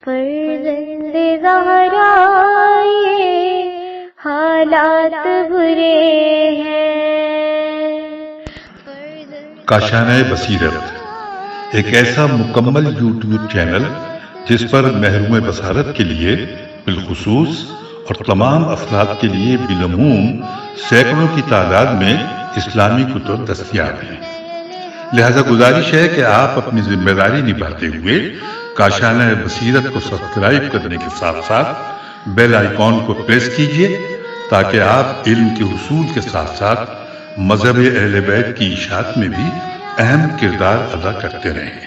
فرزند زہرا یہ حالات برے ہیں۔ کاشانہ بصیرت ایک ایسا مکمل یوٹیوب چینل جس پر محروم بصارت کے لیے بالخصوص اور تمام افراد کے لیے بالعموم سینکڑوں کی تعداد میں اسلامی کتب دستیاب ہیں۔ لہذا گزارش ہے کہ آپ اپنی ذمہ داری نبھاتے ہوئے کاشانہ بصیرت کو سبسکرائب کرنے کے ساتھ ساتھ بیل آئیکن کو پریس کیجیے تاکہ آپ علم کے حصول کے ساتھ ساتھ مذہب اہل بیت کی اشاعت میں بھی اہم کردار ادا کرتے رہیں۔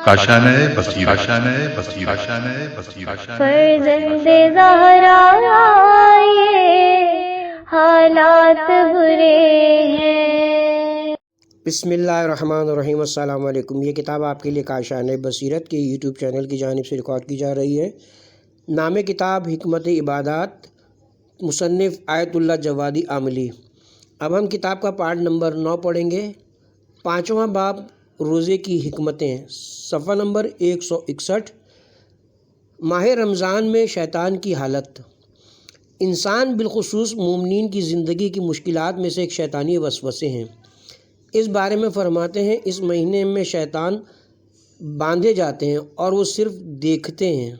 کاشانہ بصیرت۔ فرزند زہرا یہ حالات برے ہیں۔ بسم اللہ الرحمن الرحیم۔ السلام علیکم۔ یہ کتاب آپ کے لیے کاشانہ بصیرت کے یوٹیوب چینل کی جانب سے ریکارڈ کی جا رہی ہے۔ نام کتاب حکمت عبادات، مصنف آیت اللہ جوادی عاملی۔ اب ہم کتاب کا پارٹ نمبر 9 پڑھیں گے۔ 5واں باب روزے کی حکمتیں، صفحہ نمبر 161۔ ماہ رمضان میں شیطان کی حالت۔ انسان بالخصوص مومنین کی زندگی کی مشکلات میں سے ایک شیطانی وسوسے ہیں۔ اس بارے میں فرماتے ہیں اس مہینے میں شیطان باندھے جاتے ہیں اور وہ صرف دیکھتے ہیں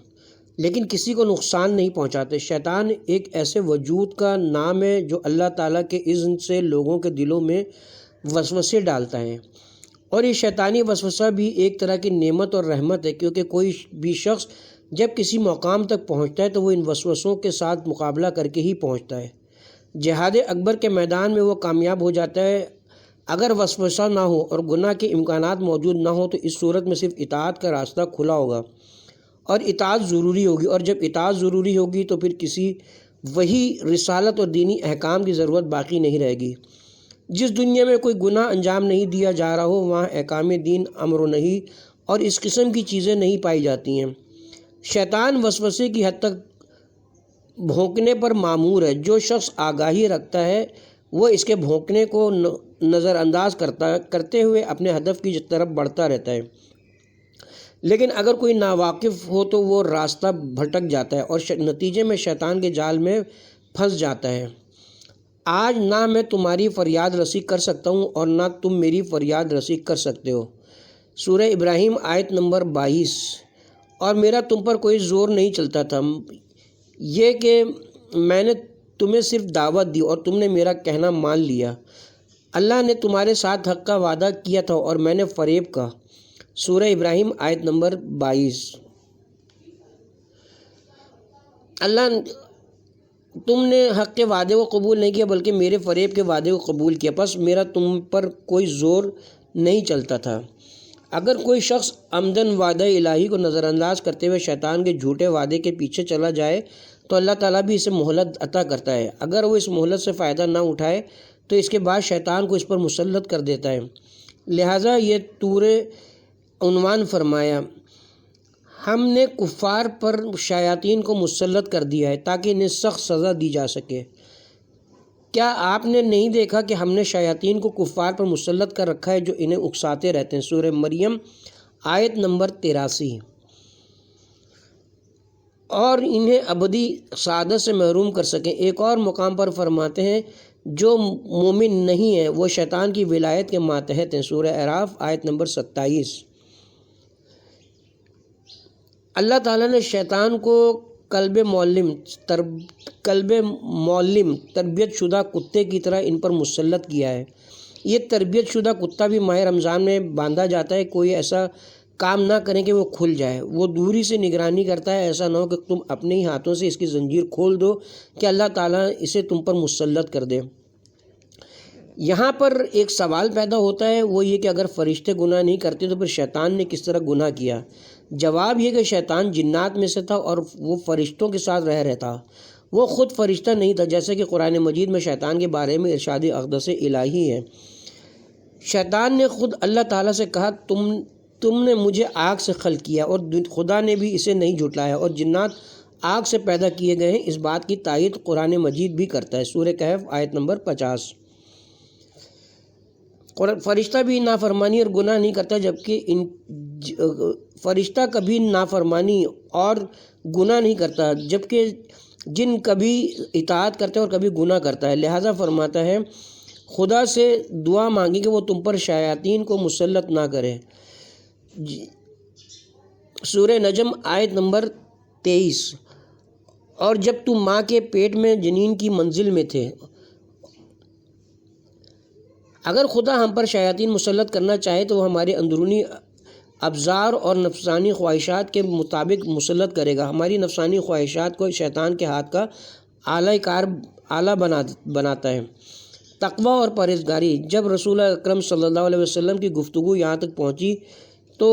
لیکن کسی کو نقصان نہیں پہنچاتے۔ شیطان ایک ایسے وجود کا نام ہے جو اللہ تعالیٰ کے اذن سے لوگوں کے دلوں میں وسوسے ڈالتا ہے، اور یہ شیطانی وسوسہ بھی ایک طرح کی نعمت اور رحمت ہے، کیونکہ کوئی بھی شخص جب کسی مقام تک پہنچتا ہے تو وہ ان وسوسوں کے ساتھ مقابلہ کر کے ہی پہنچتا ہے۔ جہاد اکبر کے میدان میں وہ کامیاب ہو جاتا ہے۔ اگر وسوسہ نہ ہو اور گناہ کے امکانات موجود نہ ہو تو اس صورت میں صرف اطاعت کا راستہ کھلا ہوگا اور اطاعت ضروری ہوگی، اور جب اطاعت ضروری ہوگی تو پھر کسی وہی رسالت اور دینی احکام کی ضرورت باقی نہیں رہے گی۔ جس دنیا میں کوئی گناہ انجام نہیں دیا جا رہا ہو وہاں احکام دین، امر و نہی اور اس قسم کی چیزیں نہیں پائی جاتی ہیں۔ شیطان وسوسے کی حد تک بھونکنے پر مامور ہے۔ جو شخص آگاہی رکھتا ہے وہ اس کے بھونکنے کو نظر انداز کرتے ہوئے اپنے ہدف کی طرف بڑھتا رہتا ہے، لیکن اگر کوئی ناواقف ہو تو وہ راستہ بھٹک جاتا ہے اور نتیجے میں شیطان کے جال میں پھنس جاتا ہے۔ آج نہ میں تمہاری فریاد رسی کر سکتا ہوں اور نہ تم میری فریاد رسی کر سکتے ہو۔ سورہ ابراہیم آیت نمبر 22۔ اور میرا تم پر کوئی زور نہیں چلتا تھا، یہ کہ میں نے تمہیں صرف دعوت دی اور تم نے میرا کہنا مان لیا۔ اللہ نے تمہارے ساتھ حق کا وعدہ کیا تھا اور میں نے فریب کا۔ سورہ ابراہیم آیت نمبر 22۔ تم نے حق کے وعدے کو قبول نہیں کیا بلکہ میرے فریب کے وعدے کو قبول کیا، پس میرا تم پر کوئی زور نہیں چلتا تھا۔ اگر کوئی شخص عمدن وعدہ الہی کو نظر انداز کرتے ہوئے شیطان کے جھوٹے وعدے کے پیچھے چلا جائے تو اللہ تعالیٰ بھی اسے مہلت عطا کرتا ہے۔ اگر وہ اس مہلت سے فائدہ نہ اٹھائے تو اس کے بعد شیطان کو اس پر مسلط کر دیتا ہے۔ لہٰذا یہ طور عنوان فرمایا، ہم نے کفار پر شیاطین کو مسلط کر دیا ہے تاکہ انہیں سخت سزا دی جا سکے۔ کیا آپ نے نہیں دیکھا کہ ہم نے شیاطین کو کفار پر مسلط کر رکھا ہے جو انہیں اکساتے رہتے ہیں؟ سورہ مریم آیت نمبر 83۔ اور انہیں ابدی سعادت سے محروم کر سکیں۔ ایک اور مقام پر فرماتے ہیں جو مومن نہیں ہیں وہ شیطان کی ولایت کے ماتحت ہیں۔ سورہ اعراف آیت نمبر 27۔ اللہ تعالیٰ نے شیطان کو کلب معلم تربیت شدہ کتے کی طرح ان پر مسلط کیا ہے۔ یہ تربیت شدہ کتا بھی ماہ رمضان میں باندھا جاتا ہے۔ کوئی ایسا کام نہ کریں کہ وہ کھل جائے۔ وہ دوری سے نگرانی کرتا ہے، ایسا نہ ہو کہ تم اپنے ہی ہاتھوں سے اس کی زنجیر کھول دو کہ اللہ تعالیٰ اسے تم پر مسلط کر دے۔ یہاں پر ایک سوال پیدا ہوتا ہے، وہ یہ کہ اگر فرشتے گناہ نہیں کرتے تو پھر شیطان نے کس طرح گناہ کیا؟ جواب یہ کہ شیطان جنات میں سے تھا اور وہ فرشتوں کے ساتھ رہتا۔ وہ خود فرشتہ نہیں تھا، جیسے کہ قرآن مجید میں شیطان کے بارے میں ارشاد اقدس الہی ہے۔ شیطان نے خود اللہ تعالیٰ سے کہا تم نے مجھے آگ سے خلق کیا، اور خدا نے بھی اسے نہیں جھٹلایا، اور جنات آگ سے پیدا کیے گئے ہیں۔ اس بات کی تائید قرآن مجید بھی کرتا ہے۔ سورہ کہف آیت نمبر 50۔ فرشتہ بھی نافرمانی اور گناہ نہیں کرتا، جبکہ فرشتہ کبھی نافرمانی اور گناہ نہیں کرتا، جبکہ جن کبھی اطاعت کرتا ہے اور کبھی گناہ کرتا ہے۔ لہٰذا فرماتا ہے خدا سے دعا مانگی کہ وہ تم پر شیاطین کو مسلط نہ کرے۔ سورہ نجم آیت نمبر 23۔ اور جب تم ماں کے پیٹ میں جنین کی منزل میں تھے، اگر خدا ہم پر شیاطین مسلط کرنا چاہے تو وہ ہمارے اندرونی ابزار اور نفسانی خواہشات کے مطابق مسلط کرے گا۔ ہماری نفسانی خواہشات کو شیطان کے ہاتھ کا آلہ بناتا ہے۔ تقویٰ اور پرہیزگاری۔ جب رسول اکرم صلی اللہ علیہ وسلم کی گفتگو یہاں تک پہنچی تو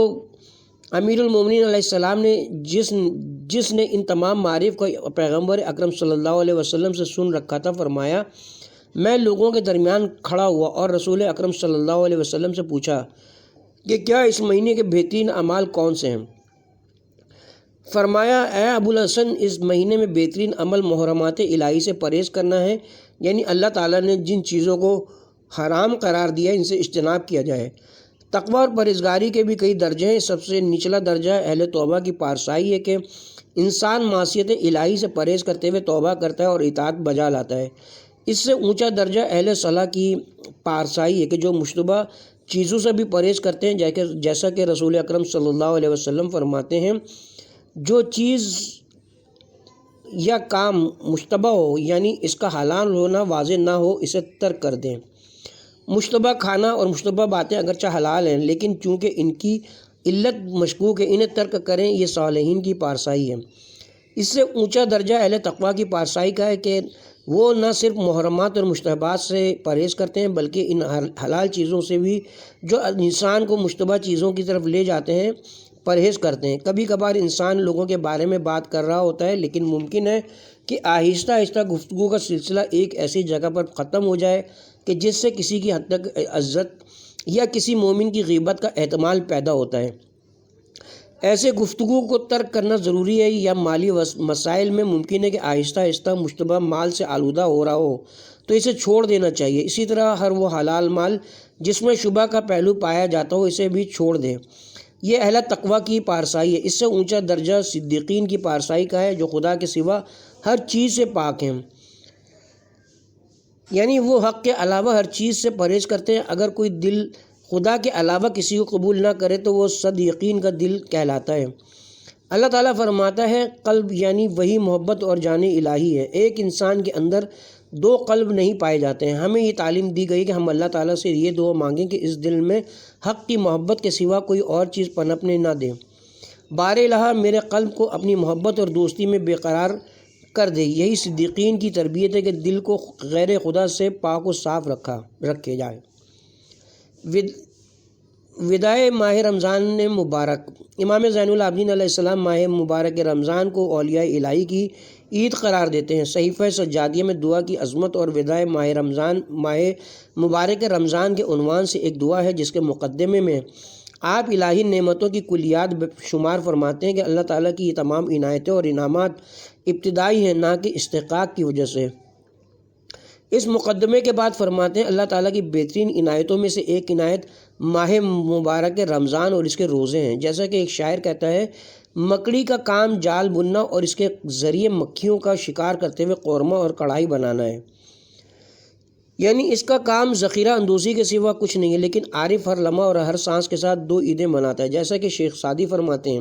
امیر المومنین علیہ السلام نے جس نے ان تمام معارف کو پیغمبر اکرم صلی اللہ علیہ وسلم سے سن رکھا تھا، فرمایا میں لوگوں کے درمیان کھڑا ہوا اور رسول اکرم صلی اللہ علیہ وسلم سے پوچھا کہ کیا اس مہینے کے بہترین اعمال کون سے ہیں؟ فرمایا اے ابو الحسن، اس مہینے میں بہترین عمل محرمات الہی سے پرہیز کرنا ہے، یعنی اللہ تعالیٰ نے جن چیزوں کو حرام قرار دیا ان سے اجتناب کیا جائے۔ تقویٰ اور پرہیزگاری کے بھی کئی درجے ہیں۔ سب سے نچلا درجہ اہل توبہ کی پارسائی ہے کہ انسان معصیت الہی سے پرہیز کرتے ہوئے توبہ کرتا ہے اور اطاعت بجا لاتا ہے۔ اس سے اونچا درجہ اہل صلاح کی پارسائی ہے کہ جو مشتبہ چیزوں سے بھی پرہیز کرتے ہیں، جیسا کہ رسول اکرم صلی اللہ علیہ وسلم فرماتے ہیں جو چیز یا کام مشتبہ ہو، یعنی اس کا حلال ہونا واضح نہ ہو، اسے ترک کر دیں۔ مشتبہ کھانا اور مشتبہ باتیں اگرچہ حلال ہیں، لیکن چونکہ ان کی علت مشکوک ہے، انہیں ترک کریں، یہ صالحین کی پارسائی ہے۔ اس سے اونچا درجہ اہل تقویٰ کی پارسائی کا ہے کہ وہ نہ صرف محرمات اور مشتبہات سے پرہیز کرتے ہیں بلکہ ان حلال چیزوں سے بھی جو انسان کو مشتبہ چیزوں کی طرف لے جاتے ہیں پرہیز کرتے ہیں۔ کبھی کبھار انسان لوگوں کے بارے میں بات کر رہا ہوتا ہے، لیکن ممکن ہے کہ آہستہ آہستہ گفتگو کا سلسلہ ایک ایسی جگہ پر ختم ہو جائے کہ جس سے کسی کی حد تک عزت یا کسی مومن کی غیبت کا احتمال پیدا ہوتا ہے۔ ایسے گفتگو کو ترک کرنا ضروری ہے، یا مالی مسائل میں ممکن ہے کہ آہستہ آہستہ مشتبہ مال سے آلودہ ہو رہا ہو تو اسے چھوڑ دینا چاہیے۔ اسی طرح ہر وہ حلال مال جس میں شبہ کا پہلو پایا جاتا ہو اسے بھی چھوڑ دیں۔ یہ اہل تقویٰ کی پارسائی ہے۔ اس سے اونچا درجہ صدیقین کی پارسائی کا ہے جو خدا کے سوا ہر چیز سے پاک ہیں، یعنی وہ حق کے علاوہ ہر چیز سے پرہیز کرتے ہیں۔ اگر کوئی دل خدا کے علاوہ کسی کو قبول نہ کرے تو وہ صد یقین کا دل کہلاتا ہے۔ اللہ تعالیٰ فرماتا ہے قلب یعنی وہی محبت اور جان الہی ہے۔ ایک انسان کے اندر دو قلب نہیں پائے جاتے ہیں۔ ہمیں یہ تعلیم دی گئی کہ ہم اللہ تعالیٰ سے یہ دعا مانگیں کہ اس دل میں حق کی محبت کے سوا کوئی اور چیز پنپنے نہ دے۔ بار الہ میرے قلب کو اپنی محبت اور دوستی میں بے قرار کر دے۔ یہی صدیقین کی تربیت ہے کہ دل کو غیر خدا سے پاک و صاف رکھے جائے۔ وداع ماہ رمضان مبارک۔ امام زین العابدین علیہ السلام ماہ مبارک رمضان کو اولیاء الہی کی عید قرار دیتے ہیں۔ صحیفہ سجادیہ میں دعا کی عظمت اور وداع ماہ مبارک رمضان کے عنوان سے ایک دعا ہے جس کے مقدمے میں آپ الہی نعمتوں کی کلیات شمار فرماتے ہیں کہ اللہ تعالیٰ کی یہ تمام عنایتیں اور انعامات ابتدائی ہیں، نہ کہ استحقاق کی وجہ سے۔ اس مقدمے کے بعد فرماتے ہیں اللہ تعالیٰ کی بہترین عنایتوں میں سے ایک عنایت ماہ مبارک رمضان اور اس کے روزے ہیں۔ جیسا کہ ایک شاعر کہتا ہے مکڑی کا کام جال بننا اور اس کے ذریعے مکھیوں کا شکار کرتے ہوئے قورمہ اور کڑھائی بنانا ہے، یعنی اس کا کام ذخیرہ اندوزی کے سوا کچھ نہیں ہے، لیکن عارف ہر لمحہ اور ہر سانس کے ساتھ دو عیدیں مناتا ہے۔ جیسا کہ شیخ سعدی فرماتے ہیں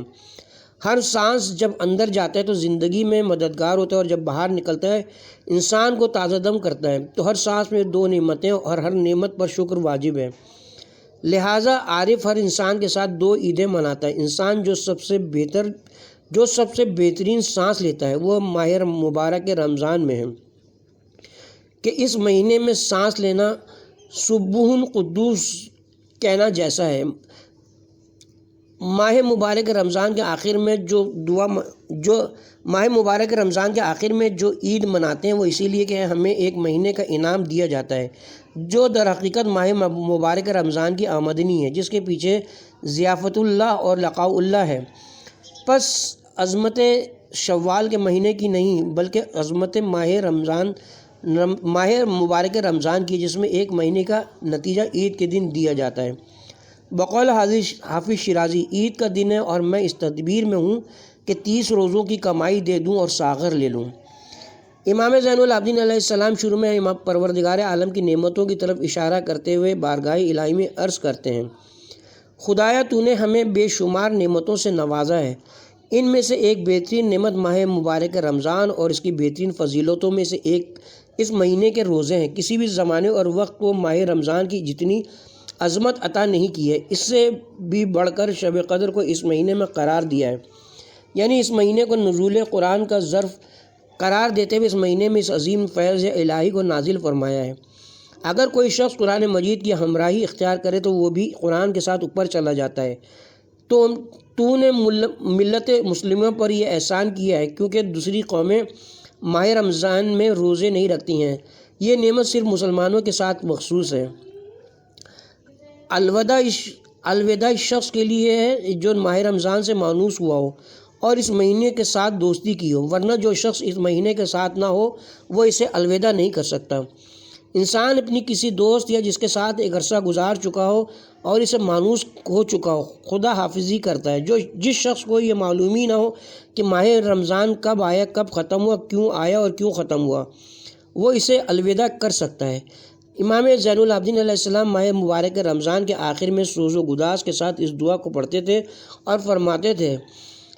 ہر سانس جب اندر جاتا ہے تو زندگی میں مددگار ہوتا ہے، اور جب باہر نکلتا ہے انسان کو تازہ دم کرتا ہے۔ تو ہر سانس میں دو نعمتیں اور ہر نعمت پر شکر واجب ہے، لہٰذا عارف ہر انسان کے ساتھ دو عیدیں مناتا ہے۔ انسان جو سب سے بہترین سانس لیتا ہے وہ ماہ مبارک رمضان میں ہے کہ اس مہینے میں سانس لینا سبوح قدوس کہنا جیسا ہے۔ ماہ مبارک رمضان کے آخر میں جو عید مناتے ہیں وہ اسی لیے کہ ہمیں ایک مہینے کا انعام دیا جاتا ہے جو در حقیقت ماہ مبارک رمضان کی آمدنی ہے، جس کے پیچھے ضیافت اللہ اور لقاء اللہ ہے۔ پس عظمت شوال کے مہینے کی نہیں بلکہ عظمت ماہ رمضان ماہ مبارک رمضان کی، جس میں ایک مہینے کا نتیجہ عید کے دن دیا جاتا ہے۔ بقول حافظ شیرازی، عید کا دن ہے اور میں اس تدبیر میں ہوں کہ 30 روزوں کی کمائی دے دوں اور ساغر لے لوں۔ امام زین العابدین علیہ السلام شروع میں پروردگار عالم کی نعمتوں کی طرف اشارہ کرتے ہوئے بارگاہ الہی میں عرض کرتے ہیں، خدایا تو نے ہمیں بے شمار نعمتوں سے نوازا ہے، ان میں سے ایک بہترین نعمت ماہ مبارک رمضان اور اس کی بہترین فضیلتوں میں سے ایک اس مہینے کے روزے ہیں۔ کسی بھی زمانے اور وقت کو ماہ رمضان کی جتنی عظمت عطا نہیں کی ہے، اس سے بھی بڑھ کر شب قدر کو اس مہینے میں قرار دیا ہے، یعنی اس مہینے کو نزول قرآن کا ظرف قرار دیتے ہوئے اس مہینے میں اس عظیم فیض الہی کو نازل فرمایا ہے۔ اگر کوئی شخص قرآن مجید کی ہمراہی اختیار کرے تو وہ بھی قرآن کے ساتھ اوپر چلا جاتا ہے۔ تو نے ملت مسلموں پر یہ احسان کیا ہے کیونکہ دوسری قومیں ماہ رمضان میں روزے نہیں رکھتی ہیں، یہ نعمت صرف مسلمانوں کے ساتھ مخصوص ہے۔ الوداع اس شخص کے لیے ہے جو ماہ رمضان سے مانوس ہوا ہو اور اس مہینے کے ساتھ دوستی کی ہو، ورنہ جو شخص اس مہینے کے ساتھ نہ ہو وہ اسے الوداع نہیں کر سکتا۔ انسان اپنی کسی دوست یا جس کے ساتھ ایک عرصہ گزار چکا ہو اور اسے مانوس ہو چکا ہو خدا حافظی کرتا ہے۔ جس شخص کو یہ معلوم ہی نہ ہو کہ ماہ رمضان کب آیا، کب ختم ہوا، کیوں آیا اور کیوں ختم ہوا، وہ اسے الوداع کر سکتا ہے۔ امام زین العابدین علیہ السلام ماہ مبارک رمضان کے آخر میں سوز و گداز کے ساتھ اس دعا کو پڑھتے تھے اور فرماتے تھے،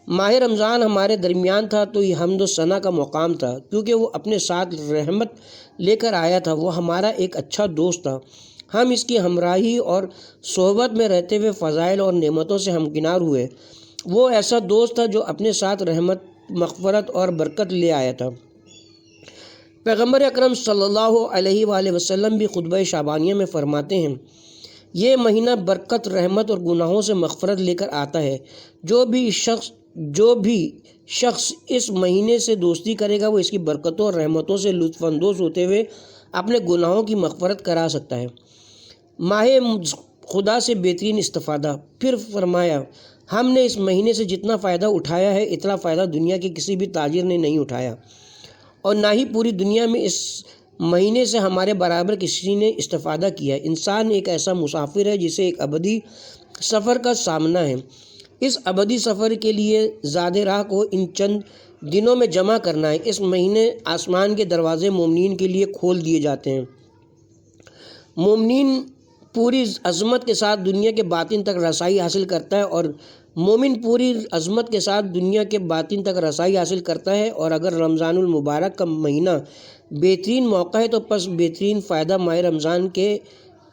ماہ رمضان ہمارے درمیان تھا تو یہ حمد و ثنا کا مقام تھا، کیونکہ وہ اپنے ساتھ رحمت لے کر آیا تھا، وہ ہمارا ایک اچھا دوست تھا، ہم اس کی ہمراہی اور صحبت میں رہتے ہوئے فضائل اور نعمتوں سے ہمکنار ہوئے۔ وہ ایسا دوست تھا جو اپنے ساتھ رحمت، مغفرت اور برکت لے آیا تھا۔ پیغمبر اکرم صلی اللہ علیہ وآلہ وسلم بھی خطبہ شعبانیہ میں فرماتے ہیں، یہ مہینہ برکت، رحمت اور گناہوں سے مغفرت لے کر آتا ہے۔ جو بھی شخص اس مہینے سے دوستی کرے گا وہ اس کی برکتوں اور رحمتوں سے لطف اندوز ہوتے ہوئے اپنے گناہوں کی مغفرت کرا سکتا ہے۔ ماہ خدا سے بہترین استفادہ۔ پھر فرمایا، ہم نے اس مہینے سے جتنا فائدہ اٹھایا ہے اتنا فائدہ دنیا کے کسی بھی تاجر نے نہیں اٹھایا، اور نہ ہی پوری دنیا میں اس مہینے سے ہمارے برابر کسی نے استفادہ کیا ہے۔ انسان ایک ایسا مسافر ہے جسے ایک ابدی سفر کا سامنا ہے۔ اس ابدی سفر کے لیے زاد راہ کو ان چند دنوں میں جمع کرنا ہے۔ اس مہینے آسمان کے دروازے مومنین کے لیے کھول دیے جاتے ہیں۔ مومنین پوری عظمت کے ساتھ دنیا کے باطن تک رسائی حاصل کرتا ہے، اور مومن پوری عظمت کے ساتھ دنیا کے باطن تک رسائی حاصل کرتا ہے، اور اگر رمضان المبارک کا مہینہ بہترین موقع ہے تو پس بہترین فائدہ ماہ رمضان کے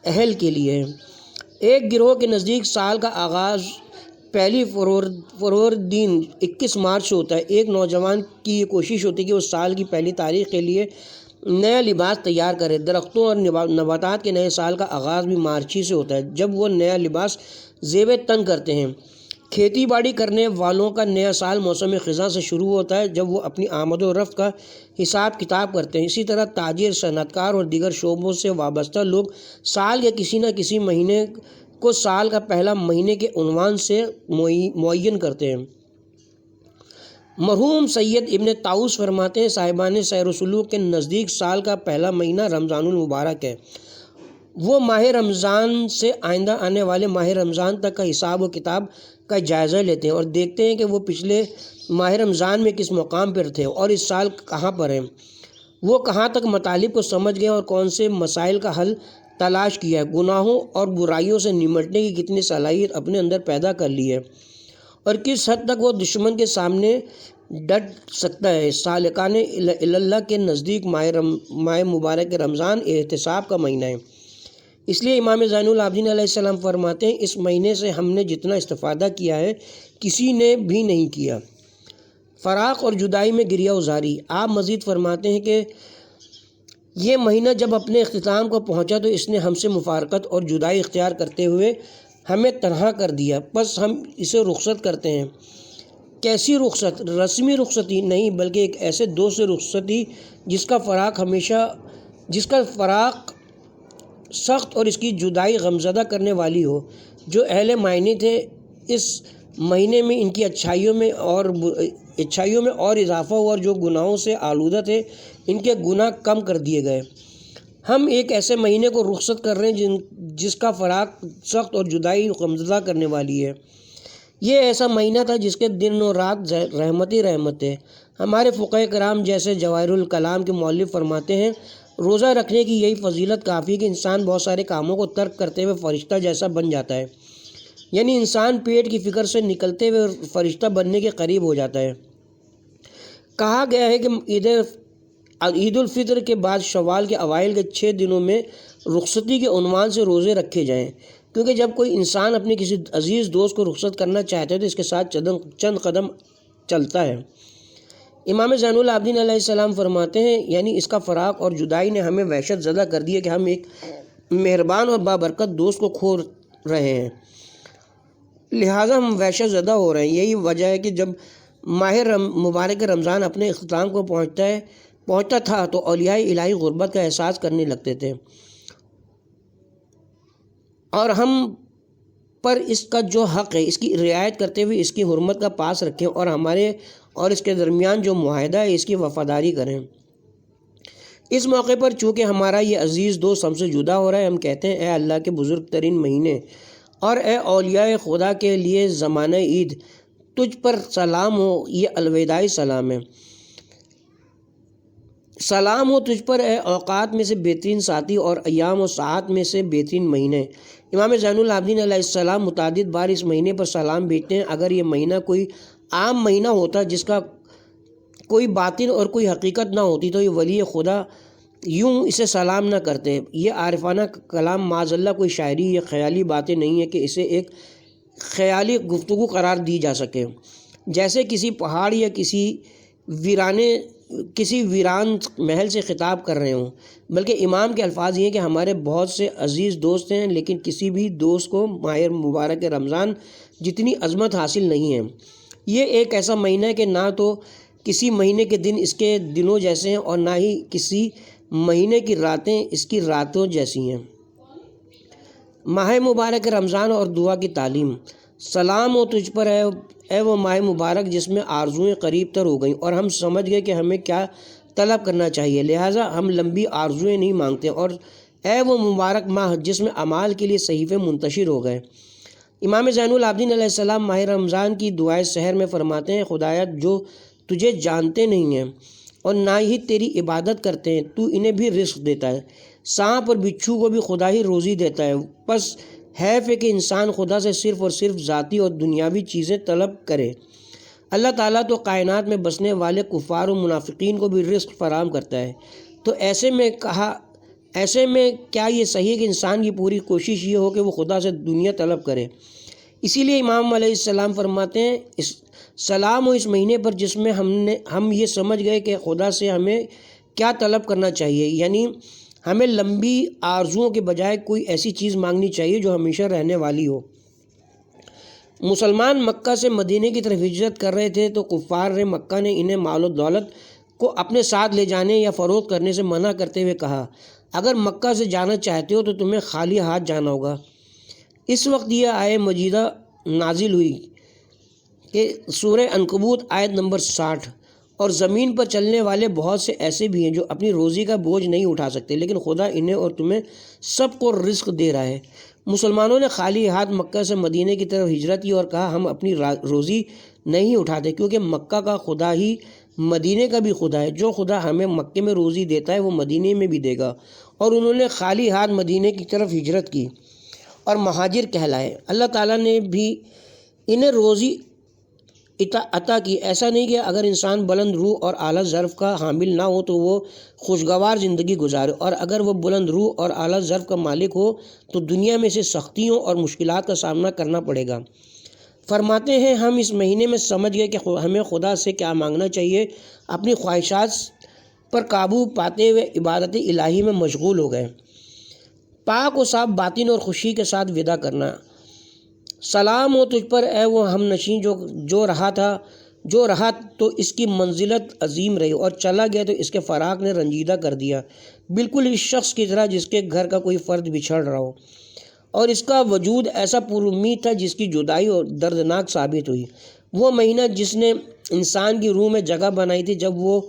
اہل کے لیے ہے۔ ایک گروہ کے نزدیک سال کا آغاز پہلی فروردین 21 مارچ سے ہوتا ہے۔ ایک نوجوان کی یہ کوشش ہوتی ہے کہ وہ سال کی پہلی تاریخ کے لیے نیا لباس تیار کرے۔ درختوں اور نباتات کے نئے سال کا آغاز بھی مارچ ہی سے ہوتا ہے، جب وہ نیا لباس زیب تن کرتے ہیں۔ کھیتی باڑی کرنے والوں کا نیا سال موسم خزاں سے شروع ہوتا ہے، جب وہ اپنی آمد و رفت کا حساب کتاب کرتے ہیں۔ اسی طرح تاجر، صنعت کار اور دیگر شعبوں سے وابستہ لوگ سال کے کسی نہ کسی مہینے کو سال کا پہلا مہینے کے عنوان سے معین کرتے ہیں۔ مرحوم سید ابن طاؤس فرماتے ہیں، صاحبان سیر و سلوک کے نزدیک سال کا پہلا مہینہ رمضان المبارک ہے۔ وہ ماہ رمضان سے آئندہ آنے والے ماہ رمضان تک کا حساب و کتاب کا جائزہ لیتے ہیں اور دیکھتے ہیں کہ وہ پچھلے ماہ رمضان میں کس مقام پر تھے اور اس سال کہاں پر ہیں، وہ کہاں تک مطالب کو سمجھ گئے اور کون سے مسائل کا حل تلاش کیا ہے، گناہوں اور برائیوں سے نمٹنے کی کتنی صلاحیت اپنے اندر پیدا کر لی ہے، اور کس حد تک وہ دشمن کے سامنے ڈٹ سکتا ہے۔ سالکان اللہ کے نزدیک ماہ مبارک رمضان احتساب کا مہینہ ہے۔ اس لیے امام زین العابدین علیہ السلام فرماتے ہیں، اس مہینے سے ہم نے جتنا استفادہ کیا ہے کسی نے بھی نہیں کیا۔ فراق اور جدائی میں گریہ وزاری۔ آپ مزید فرماتے ہیں کہ یہ مہینہ جب اپنے اختتام کو پہنچا تو اس نے ہم سے مفارقت اور جدائی اختیار کرتے ہوئے ہمیں تنہا کر دیا، بس ہم اسے رخصت کرتے ہیں۔ کیسی رخصت؟ رسمی رخصتی نہیں، بلکہ ایک ایسے دوست سے رخصتی جس کا فراق سخت اور اس کی جدائی غمزدہ کرنے والی ہو۔ جو اہل معنی تھے اس مہینے میں ان کی اچھائیوں میں اور اچھائیوں میں اور اضافہ ہوا اور جو گناہوں سے آلودہ تھے ان کے گناہ کم کر دیے گئے۔ ہم ایک ایسے مہینے کو رخصت کر رہے ہیں جس کا فراق سخت اور جدائی غمزدہ کرنے والی ہے۔ یہ ایسا مہینہ تھا جس کے دن و رات رحمت ہی رحمت ہے۔ ہمارے فقہ کرام جیسے جواہر الکلام کے مؤلف فرماتے ہیں، روزہ رکھنے کی یہی فضیلت کافی ہے کہ انسان بہت سارے کاموں کو ترک کرتے ہوئے فرشتہ جیسا بن جاتا ہے، یعنی انسان پیٹ کی فکر سے نکلتے ہوئے فرشتہ بننے کے قریب ہو جاتا ہے۔ کہا گیا ہے کہ عید الفطر کے بعد شوال کے اوائل کے 6 دنوں میں رخصتی کے عنوان سے روزے رکھے جائیں، کیونکہ جب کوئی انسان اپنے کسی عزیز دوست کو رخصت کرنا چاہتا ہے تو اس کے ساتھ چند قدم چلتا ہے۔ امام زین العابدین علیہ السلام فرماتے ہیں، یعنی اس کا فراق اور جدائی نے ہمیں وحشت زدہ کر دی ہے کہ ہم ایک مہربان اور بابرکت دوست کو کھو رہے ہیں، لہٰذا ہم وحشت زدہ ہو رہے ہیں۔ یہی وجہ ہے کہ جب ماہ مبارک رمضان اپنے اختتام کو پہنچتا تھا تو اولیاء الہی غربت کا احساس کرنے لگتے تھے اور ہم پر اس کا جو حق ہے اس کی رعایت کرتے ہوئے اس کی حرمت کا پاس رکھیں اور ہمارے اور اس کے درمیان جو معاہدہ ہے اس کی وفاداری کریں۔ اس موقع پر چونکہ ہمارا یہ عزیز دوست ہم سے جدا ہو رہا ہے، ہم کہتے ہیں اے اللہ کے بزرگ ترین مہینے اور اے اولیاء خدا کے لیے زمانہ عید، تجھ پر سلام ہو، یہ الوداعی سلام ہے۔ سلام ہو تجھ پر اے اوقات میں سے بہترین ساتھی اور ایام و ساعات میں سے بہترین مہینے۔ امام زین العابدین علیہ السلام متعدد بار اس مہینے پر سلام بھیجتے ہیں۔ اگر یہ مہینہ کوئی عام مہینہ ہوتا جس کا کوئی باطن اور کوئی حقیقت نہ ہوتی تو یہ ولی خدا یوں اسے سلام نہ کرتے۔ یہ عارفانہ کلام معاذ اللہ کوئی شاعری یا خیالی باتیں نہیں ہے کہ اسے ایک خیالی گفتگو قرار دی جا سکے، جیسے کسی پہاڑ یا کسی ویران محل سے خطاب کر رہے ہوں، بلکہ امام کے الفاظ یہ ہیں کہ ہمارے بہت سے عزیز دوست ہیں لیکن کسی بھی دوست کو ماہ مبارک رمضان جتنی عظمت حاصل نہیں ہے۔ یہ ایک ایسا مہینہ ہے کہ نہ تو کسی مہینے کے دن اس کے دنوں جیسے ہیں اور نہ ہی کسی مہینے کی راتیں اس کی راتوں جیسی ہیں۔ ماہ مبارک رمضان اور دعا کی تعلیم۔ سلام ہو تجھ پر اے وہ ماہ مبارک جس میں آرزوئیں قریب تر ہو گئیں اور ہم سمجھ گئے کہ ہمیں کیا طلب کرنا چاہیے، لہٰذا ہم لمبی آرزوئیں نہیں مانگتے، اور اے وہ مبارک ماہ جس میں اعمال کے لیے صحیفے منتشر ہو گئے۔ امام زین العابدین علیہ السلام ماہ رمضان کی دعائے سحر میں فرماتے ہیں، خدایا جو تجھے جانتے نہیں ہیں اور نہ ہی تیری عبادت کرتے ہیں، تو انہیں بھی رزق دیتا ہے، سانپ اور بچھو کو بھی خدا ہی روزی دیتا ہے، پس حیف ہے کہ انسان خدا سے صرف اور صرف ذاتی اور دنیاوی چیزیں طلب کرے۔ اللہ تعالیٰ تو کائنات میں بسنے والے کفار و منافقین کو بھی رزق فراہم کرتا ہے، تو ایسے میں کیا یہ صحیح ہے کہ انسان کی پوری کوشش یہ ہو کہ وہ خدا سے دنیا طلب کرے؟ اسی لیے امام علیہ السلام فرماتے ہیں، سلام ہو اس مہینے پر جس میں ہم یہ سمجھ گئے کہ خدا سے ہمیں کیا طلب کرنا چاہیے، یعنی ہمیں لمبی آرزوؤں کے بجائے کوئی ایسی چیز مانگنی چاہیے جو ہمیشہ رہنے والی ہو۔ مسلمان مکہ سے مدینے کی طرف ہجرت کر رہے تھے تو کفار مکہ نے انہیں مال و دولت کو اپنے ساتھ لے جانے یا فروخت کرنے سے منع کرتے ہوئے کہا، اگر مکہ سے جانا چاہتے ہو تو تمہیں خالی ہاتھ جانا ہوگا۔ اس وقت یہ آیت مجیدہ نازل ہوئی کہ سورہ عنکبوت آیت نمبر 60، اور زمین پر چلنے والے بہت سے ایسے بھی ہیں جو اپنی روزی کا بوجھ نہیں اٹھا سکتے، لیکن خدا انہیں اور تمہیں سب کو رزق دے رہا ہے۔ مسلمانوں نے خالی ہاتھ مکہ سے مدینے کی طرف ہجرت کی اور کہا ہم اپنی روزی نہیں اٹھاتے، کیونکہ مکہ کا خدا ہی مدینے کا بھی خدا ہے، جو خدا ہمیں مکے میں روزی دیتا ہے وہ مدینے میں بھی دے گا، اور انہوں نے خالی ہاتھ مدینے کی طرف ہجرت کی اور مہاجر کہلائے۔ اللہ تعالیٰ نے بھی انہیں روزی عطا کی۔ ایسا نہیں کہ اگر انسان بلند روح اور اعلیٰ ظرف کا حامل نہ ہو تو وہ خوشگوار زندگی گزارے، اور اگر وہ بلند روح اور اعلیٰ ظرف کا مالک ہو تو دنیا میں سے سختیوں اور مشکلات کا سامنا کرنا پڑے گا۔ فرماتے ہیں ہم اس مہینے میں سمجھ گئے کہ ہمیں خدا سے کیا مانگنا چاہیے، اپنی خواہشات پر قابو پاتے ہوئے عبادت الہی میں مشغول ہو گئے۔ پاک و صاف باطن اور خوشی کے ساتھ وداع کرنا۔ سلام ہو تجھ پر اے وہ ہم نشین جو رہا تو اس کی منزلت عظیم رہی، اور چلا گیا تو اس کے فراق نے رنجیدہ کر دیا، بالکل اس شخص کی طرح جس کے گھر کا کوئی فرد بچھڑ رہا ہو، اور اس کا وجود ایسا پر امید تھا جس کی جدائی اور دردناک ثابت ہوئی۔ وہ مہینہ جس نے انسان کی روح میں جگہ بنائی تھی، جب وہ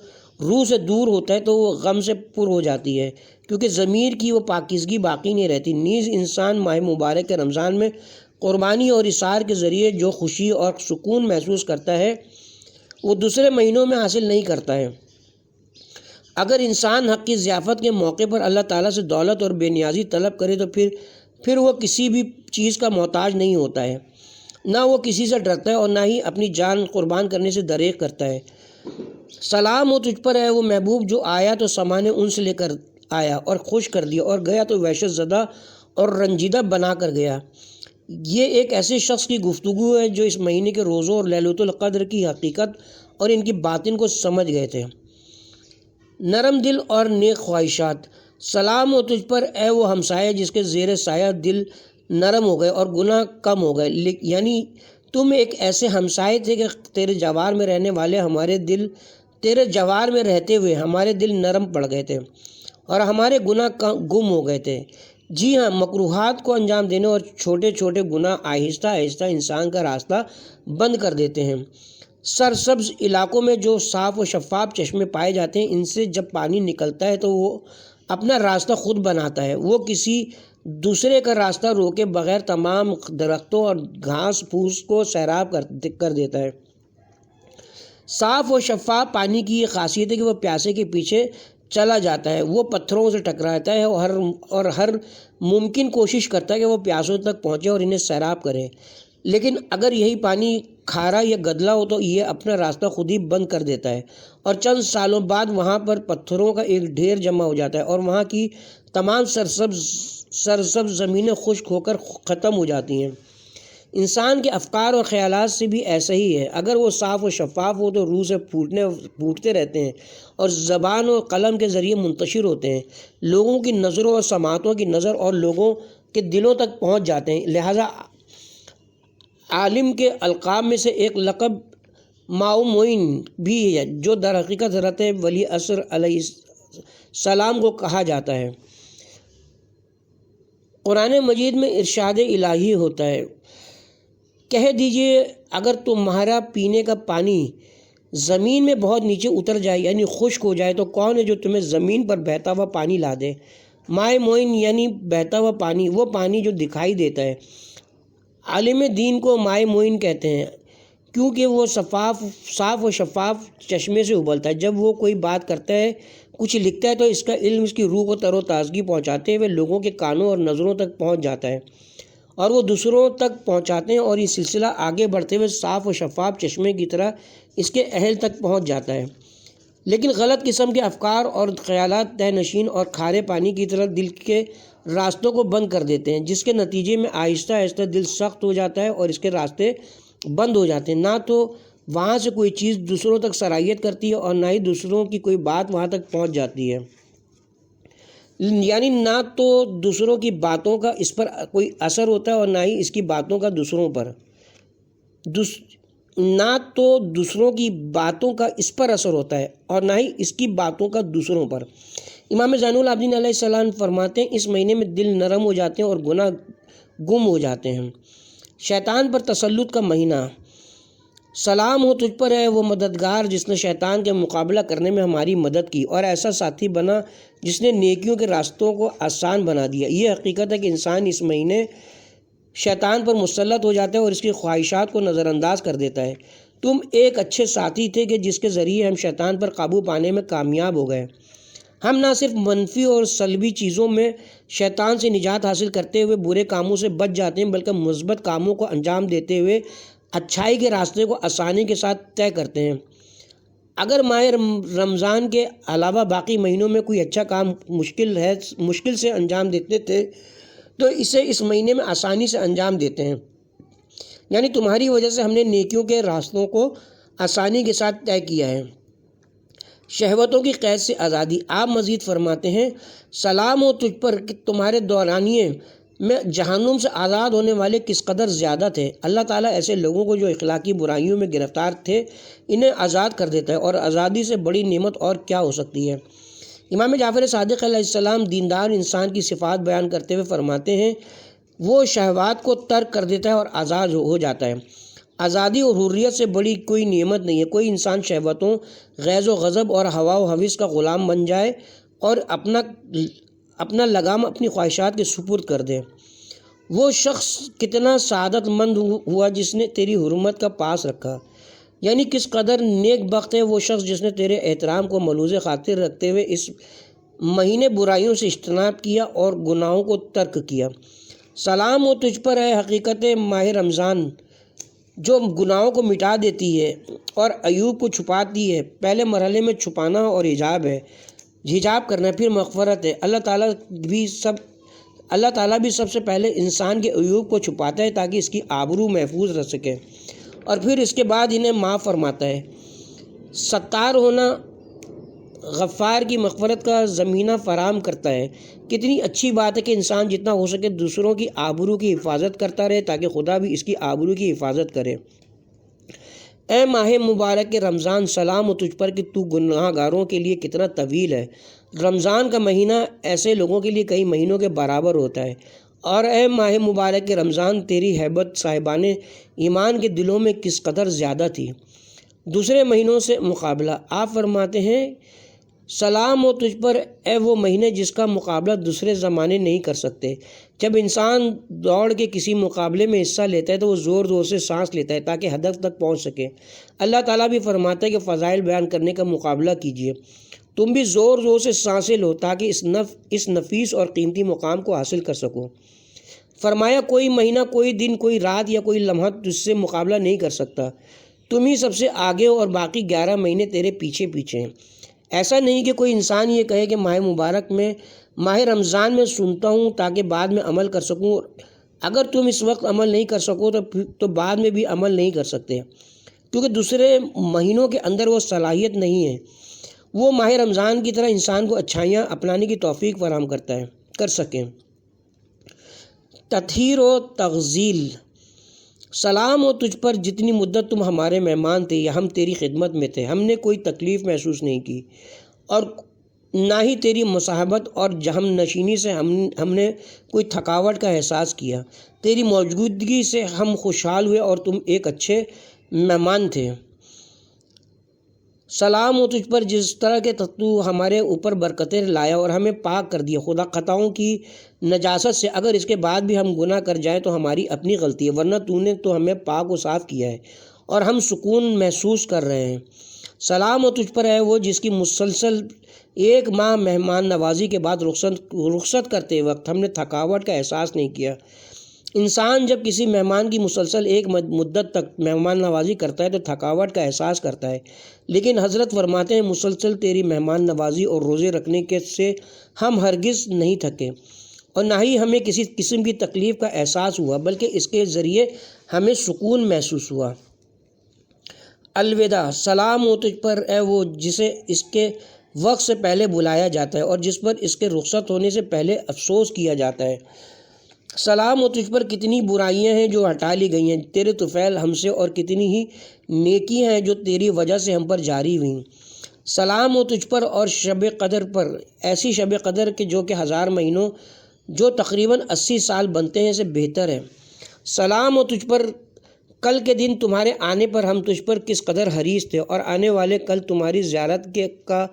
روح سے دور ہوتا ہے تو وہ غم سے پر ہو جاتی ہے، کیونکہ ضمیر کی وہ پاکیزگی باقی نہیں رہتی۔ نیز انسان ماہ مبارک رمضان میں قربانی اور اثار کے ذریعے جو خوشی اور سکون محسوس کرتا ہے وہ دوسرے مہینوں میں حاصل نہیں کرتا ہے۔ اگر انسان حق کی ضیافت کے موقع پر اللہ تعالیٰ سے دولت اور بے نیازی طلب کرے تو پھر وہ کسی بھی چیز کا محتاج نہیں ہوتا ہے، نہ وہ کسی سے ڈرتا ہے اور نہ ہی اپنی جان قربان کرنے سے دریغ کرتا ہے۔ سلام ہو تجھ پر ہے وہ محبوب، جو آیا تو سما نے انس لے کر آیا اور خوش کر دیا، اور گیا تو وحشت زدہ اور رنجیدہ بنا کر گیا۔ یہ ایک ایسے شخص کی گفتگو ہے جو اس مہینے کے روزوں اور لیلۃ القدر کی حقیقت اور ان کی باطن کو سمجھ گئے تھے۔ نرم دل اور نیک خواہشات۔ سلام ہو تجھ پر اے وہ ہمسایہ جس کے زیر سایہ دل نرم ہو گئے اور گناہ کم ہو گئے، یعنی تم ایک ایسے ہمسائے تھے کہ تیرے جوار میں رہنے والے تیرے جوار میں رہتے ہوئے ہمارے دل نرم پڑ گئے تھے اور ہمارے گناہ گم ہو گئے تھے۔ جی ہاں، مکروہات کو انجام دینے اور چھوٹے چھوٹے گناہ آہستہ آہستہ انسان کا راستہ بند کر دیتے ہیں۔ سرسبز علاقوں میں جو صاف و شفاف چشمے پائے جاتے ہیں، ان سے جب پانی نکلتا ہے تو وہ اپنا راستہ خود بناتا ہے، وہ کسی دوسرے کا راستہ روکے بغیر تمام درختوں اور گھاس پھوس کو سیراب کر دیتا ہے۔ صاف و شفاف پانی کی یہ خاصیت ہے کہ وہ پیاسے کے پیچھے چلا جاتا ہے، وہ پتھروں سے ٹکراتا ہے اور ہر ممکن کوشش کرتا ہے کہ وہ پیاسوں تک پہنچے اور انہیں سیراب کرے۔ لیکن اگر یہی پانی کھارا یا گدلا ہو تو یہ اپنا راستہ خود ہی بند کر دیتا ہے، اور چند سالوں بعد وہاں پر پتھروں کا ایک ڈھیر جمع ہو جاتا ہے اور وہاں کی تمام سرسبز زمینیں خشک ہو کر ختم ہو جاتی ہیں۔ انسان کے افکار اور خیالات سے بھی ایسا ہی ہے، اگر وہ صاف و شفاف ہو تو روح سے پھوٹتے رہتے ہیں اور زبان و قلم کے ذریعے منتشر ہوتے ہیں، لوگوں کی نظروں اور سماعتوں کی نظر اور لوگوں کے دلوں تک پہنچ جاتے ہیں۔ لہٰذا عالم کے القاب میں سے ایک لقب معین بھی ہے، جو در حقیقت حضرت ولی عصر علیہ السلام کو کہا جاتا ہے۔ قرآن مجید میں ارشاد الہی ہوتا ہے، کہہ دیجئے اگر تمہارا پینے کا پانی زمین میں بہت نیچے اتر جائے یعنی خشک ہو جائے تو کون ہے جو تمہیں زمین پر بہتا ہوا پانی لا دے؟ مائے معین یعنی بہتا ہوا پانی، وہ پانی جو دکھائی دیتا ہے۔ عالم دین کو مائے معین کہتے ہیں کیونکہ وہ صاف و شفاف چشمے سے ابلتا ہے۔ جب وہ کوئی بات کرتا ہے، کچھ لکھتا ہے تو اس کا علم اس کی روح کو تر و تازگی پہنچاتے ہوئے لوگوں کے کانوں اور نظروں تک پہنچ جاتا ہے اور وہ دوسروں تک پہنچاتے ہیں، اور یہ سلسلہ آگے بڑھتے ہوئے صاف و شفاف چشمے کی طرح اس کے اہل تک پہنچ جاتا ہے۔ لیکن غلط قسم کے افکار اور خیالات تہ نشین اور کھارے پانی کی طرح دل کے راستوں کو بند کر دیتے ہیں، جس کے نتیجے میں آہستہ آہستہ دل سخت ہو جاتا ہے اور اس کے راستے بند ہو جاتے ہیں۔ نہ تو وہاں سے کوئی چیز دوسروں تک سرایت کرتی ہے اور نہ ہی دوسروں کی کوئی بات وہاں تک پہنچ جاتی ہے، یعنی نہ تو دوسروں کی باتوں کا اس پر کوئی اثر ہوتا ہے اور نہ ہی اس کی باتوں کا دوسروں پر اس پر اثر ہوتا ہے اور نہ ہی اس کی باتوں کا دوسروں پر۔ امام زین العابدین علیہ السلام فرماتے ہیں، اس مہینے میں دل نرم ہو جاتے ہیں اور گناہ گم ہو جاتے ہیں۔ شیطان پر تسلط کا مہینہ۔ سلام ہو تجھ پر ہے وہ مددگار جس نے شیطان کے مقابلہ کرنے میں ہماری مدد کی اور ایسا ساتھی بنا جس نے نیکیوں کے راستوں کو آسان بنا دیا۔ یہ حقیقت ہے کہ انسان اس مہینے شیطان پر مسلط ہو جاتا ہے اور اس کی خواہشات کو نظر انداز کر دیتا ہے۔ تم ایک اچھے ساتھی تھے کہ جس کے ذریعے ہم شیطان پر قابو پانے میں کامیاب ہو گئے۔ ہم نہ صرف منفی اور سلبی چیزوں میں شیطان سے نجات حاصل کرتے ہوئے برے کاموں سے بچ جاتے ہیں، بلکہ مثبت کاموں کو انجام دیتے ہوئے اچھائی کے راستے کو آسانی کے ساتھ طے کرتے ہیں۔ اگر ماہ رمضان کے علاوہ باقی مہینوں میں کوئی اچھا کام مشکل سے انجام دیتے تھے تو اسے اس مہینے میں آسانی سے انجام دیتے ہیں، یعنی تمہاری وجہ سے ہم نے نیکیوں کے راستوں کو آسانی کے ساتھ طے کیا ہے۔ شہوتوں کی قید سے آزادی۔ آپ مزید فرماتے ہیں، سلام ہو تجھ پر کہ تمہارے دورانیے میں جہنم سے آزاد ہونے والے کس قدر زیادہ تھے۔ اللہ تعالیٰ ایسے لوگوں کو جو اخلاقی برائیوں میں گرفتار تھے انہیں آزاد کر دیتا ہے، اور آزادی سے بڑی نعمت اور کیا ہو سکتی ہے۔ امام جعفر صادق علیہ السلام دیندار انسان کی صفات بیان کرتے ہوئے فرماتے ہیں، وہ شہوات کو ترک کر دیتا ہے اور آزاد ہو جاتا ہے۔ آزادی اور حریت سے بڑی کوئی نعمت نہیں ہے۔ کوئی انسان شہوتوں، غیظ و غضب اور ہوا و ہوس کا غلام بن جائے اور اپنا لگام اپنی خواہشات کے سپرد کر دے۔ وہ شخص کتنا سعادت مند ہوا جس نے تیری حرمت کا پاس رکھا، یعنی کس قدر نیک بخت ہے وہ شخص جس نے تیرے احترام کو ملوث خاطر رکھتے ہوئے اس مہینے برائیوں سے اجتناب کیا اور گناہوں کو ترک کیا۔ سلام ہو تجھ پر اے حقیقت ماہ رمضان، جو گناہوں کو مٹا دیتی ہے اور عیوب کو چھپاتی ہے۔ پہلے مرحلے میں چھپانا اور حجاب کرنا، پھر مغفرت ہے۔ اللہ تعالیٰ بھی سب سے پہلے انسان کے عیوب کو چھپاتا ہے تاکہ اس کی آبرو محفوظ رہ سکے، اور پھر اس کے بعد انہیں معاف فرماتا ہے۔ ستار ہونا غفار کی مغفرت کا زمینہ فراہم کرتا ہے۔ کتنی اچھی بات ہے کہ انسان جتنا ہو سکے دوسروں کی آبرو کی حفاظت کرتا رہے تاکہ خدا بھی اس کی آبرو کی حفاظت کرے۔ اے ماہ مبارک کے رمضان، سلام ہو تجھ پر کہ تو گناہ گاروں کے لیے کتنا طویل ہے۔ رمضان کا مہینہ ایسے لوگوں کے لیے کئی مہینوں کے برابر ہوتا ہے۔ اور اے ماہ مبارک کے رمضان، تیری ہیبت صاحبان ایمان کے دلوں میں کس قدر زیادہ تھی دوسرے مہینوں سے مقابلہ۔ آپ فرماتے ہیں سلام ہو تجھ پر اے وہ مہینے جس کا مقابلہ دوسرے زمانے نہیں کر سکتے۔ جب انسان دوڑ کے کسی مقابلے میں حصہ لیتا ہے تو وہ زور زور سے سانس لیتا ہے تاکہ ہدف تک پہنچ سکے۔ اللہ تعالیٰ بھی فرماتا ہے کہ فضائل بیان کرنے کا مقابلہ کیجیے، تم بھی زور زور سے سانسیں لو تاکہ اس نفیس اور قیمتی مقام کو حاصل کر سکو۔ فرمایا کوئی مہینہ، کوئی دن، کوئی رات یا کوئی لمحہ تجھ سے مقابلہ نہیں کر سکتا۔ تم ہی سب سے آگے ہو اور باقی 11 مہینے تیرے پیچھے پیچھے ہیں۔ ایسا نہیں کہ کوئی انسان یہ کہے کہ ماہ رمضان میں سنتا ہوں تاکہ بعد میں عمل کر سکوں۔ اگر تم اس وقت عمل نہیں کر سکو تو بعد میں بھی عمل نہیں کر سکتے، کیونکہ دوسرے مہینوں کے اندر وہ صلاحیت نہیں ہے۔ وہ ماہ رمضان کی طرح انسان کو اچھائیاں اپنانے کی توفیق فراہم کر سکیں۔ تطہیر و تغزیل، سلام ہو تجھ پر جتنی مدت تم ہمارے مہمان تھے یا ہم تیری خدمت میں تھے، ہم نے کوئی تکلیف محسوس نہیں کی اور نہ ہی تیری مصاحبت اور جہم نشینی سے ہم نے کوئی تھکاوٹ کا احساس کیا۔ تیری موجودگی سے ہم خوشحال ہوئے اور تم ایک اچھے مہمان تھے۔ سلام ہو تجھ پر جس طرح کے تو ہمارے اوپر برکتیں لایا اور ہمیں پاک کر دیا خدا خطاؤں کی نجاست سے۔ اگر اس کے بعد بھی ہم گناہ کر جائیں تو ہماری اپنی غلطی ہے، ورنہ تو نے تو ہمیں پاک و صاف کیا ہے اور ہم سکون محسوس کر رہے ہیں۔ سلام ہو تجھ پر ہے وہ جس کی مسلسل 1 ماہ مہمان نوازی کے بعد رخصت کرتے وقت ہم نے تھکاوٹ کا احساس نہیں کیا۔ انسان جب کسی مہمان کی مسلسل ایک مدت تک مہمان نوازی کرتا ہے تو تھکاوٹ کا احساس کرتا ہے، لیکن حضرت فرماتے ہیں مسلسل تیری مہمان نوازی اور روزے رکھنے سے ہم ہرگز نہیں تھکے اور نہ ہی ہمیں کسی قسم کی تکلیف کا احساس ہوا، بلکہ اس کے ذریعے ہمیں سکون محسوس ہوا۔ الوداع، سلام ہو تجھ پر اے وہ جسے اس کے وقت سے پہلے بلایا جاتا ہے اور جس پر اس کے رخصت ہونے سے پہلے افسوس کیا جاتا ہے۔ سلام ہو تجھ پر کتنی برائیاں ہیں جو ہٹا لی گئی ہیں تیرے طفیل ہم سے، اور کتنی ہی نیکی ہیں جو تیری وجہ سے ہم پر جاری ہوئیں۔ سلام ہو تجھ پر اور شب قدر پر، ایسی شب قدر کہ جو کہ 1000 مہینوں جو تقریباً 80 سال بنتے ہیں سے بہتر ہے۔ سلام ہو تجھ پر کل کے دن تمہارے آنے پر ہم تجھ پر کس قدر حریص تھے، اور آنے والے کل تمہاری زیارت کا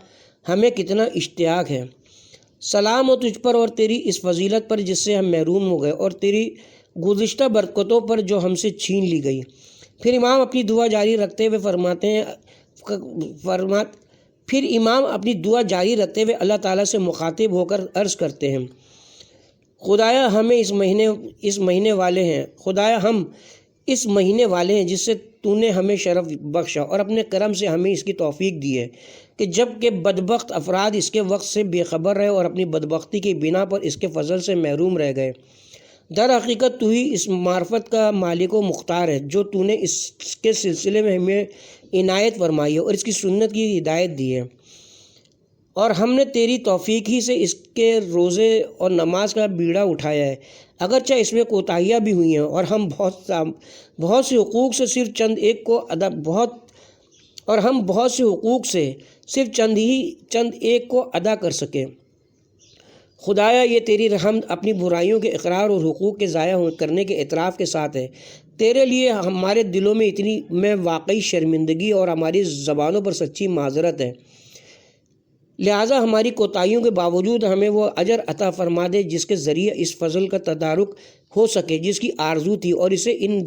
ہمیں کتنا اشتیاق ہے۔ سلام ہو تجھ پر اور تیری اس فضیلت پر جس سے ہم محروم ہو گئے اور تیری گزشتہ برکتوں پر جو ہم سے چھین لی گئی۔ پھر امام اپنی دعا جاری رکھتے ہوئے اللہ تعالیٰ سے مخاطب ہو کر عرض کرتے ہیں خدایا ہمیں اس مہینے والے ہیں، خدایا ہم اس مہینے والے ہیں جس سے تو نے ہمیں شرف بخشا اور اپنے کرم سے ہمیں اس کی توفیق دی ہے کہ جب کہ بدبخت افراد اس کے وقت سے بے خبر رہے اور اپنی بدبختی کی بنا پر اس کے فضل سے محروم رہ گئے۔ در حقیقت تو ہی اس معرفت کا مالک و مختار ہے جو تو نے اس کے سلسلے میں ہمیں عنایت فرمائی ہے اور اس کی سنت کی ہدایت دی ہے، اور ہم نے تیری توفیق ہی سے اس کے روزے اور نماز کا بیڑا اٹھایا ہے، اگرچہ اس میں کوتاہیاں بھی ہوئی ہیں اور ہم بہت سے حقوق سے صرف چند ایک کو ادا کر سکے۔ خدایا یہ تیری رحمت اپنی برائیوں کے اقرار اور حقوق کے ضائع کرنے کے اعتراف کے ساتھ ہے تیرے لیے ہمارے دلوں میں واقعی شرمندگی اور ہماری زبانوں پر سچی معذرت ہے، لہٰذا ہماری کوتاہیوں کے باوجود ہمیں وہ اجر عطا فرما دے جس کے ذریعے اس فضل کا تدارک ہو سکے جس کی آرزو تھی، اور اسے ان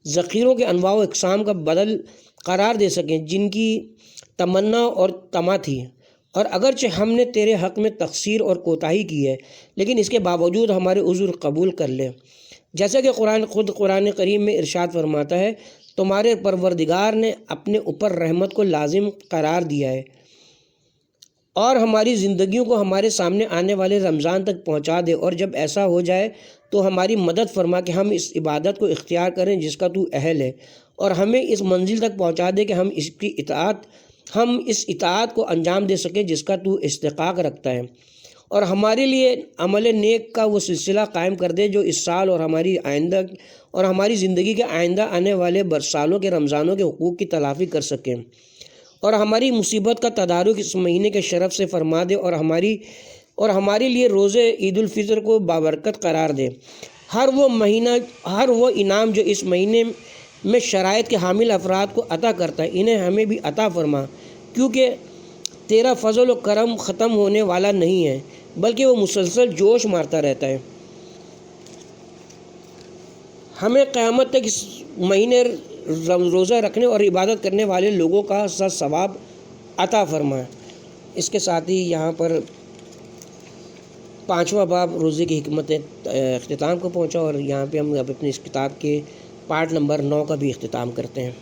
ذخیروں کے انواع و اقسام کا بدل قرار دے سکیں جن کی تمنا اور طمع تھی۔ اور اگرچہ ہم نے تیرے حق میں تقصیر اور کوتاہی کی ہے، لیکن اس کے باوجود ہمارے عذر قبول کر لے، جیسا کہ قرآن کریم میں ارشاد فرماتا ہے، تمہارے پروردگار نے اپنے اوپر رحمت کو لازم قرار دیا ہے، اور ہماری زندگیوں کو ہمارے سامنے آنے والے رمضان تک پہنچا دے، اور جب ایسا ہو جائے تو ہماری مدد فرما کہ ہم اس عبادت کو اختیار کریں جس کا تو اہل ہے، اور ہمیں اس منزل تک پہنچا دے کہ ہم اس اطاعت کو انجام دے سکیں جس کا تو استحقاق رکھتا ہے، اور ہمارے لیے عمل نیک کا وہ سلسلہ قائم کر دے جو اس سال اور ہماری زندگی کے آئندہ آنے والے برسالوں کے رمضانوں کے حقوق کی تلافی کر سکیں، اور ہماری مصیبت کا تدارک اس مہینے کے شرف سے فرما دے، اور ہمارے لیے روزے عید الفطر کو بابرکت قرار دے۔ ہر وہ انعام جو اس مہینے میں شرائط کے حامل افراد کو عطا کرتا ہے انہیں ہمیں بھی عطا فرما، کیونکہ تیرا فضل و کرم ختم ہونے والا نہیں ہے بلکہ وہ مسلسل جوش مارتا رہتا ہے۔ ہمیں قیامت تک اس مہینے روزہ رکھنے اور عبادت کرنے والے لوگوں کا ثواب عطا فرمائے۔ اس کے ساتھ ہی یہاں پر 5واں باب روزے کی حکمتیں اختتام کو پہنچا، اور یہاں پہ ہم اپنی اس کتاب کے پارٹ نمبر 9 کا بھی اختتام کرتے ہیں۔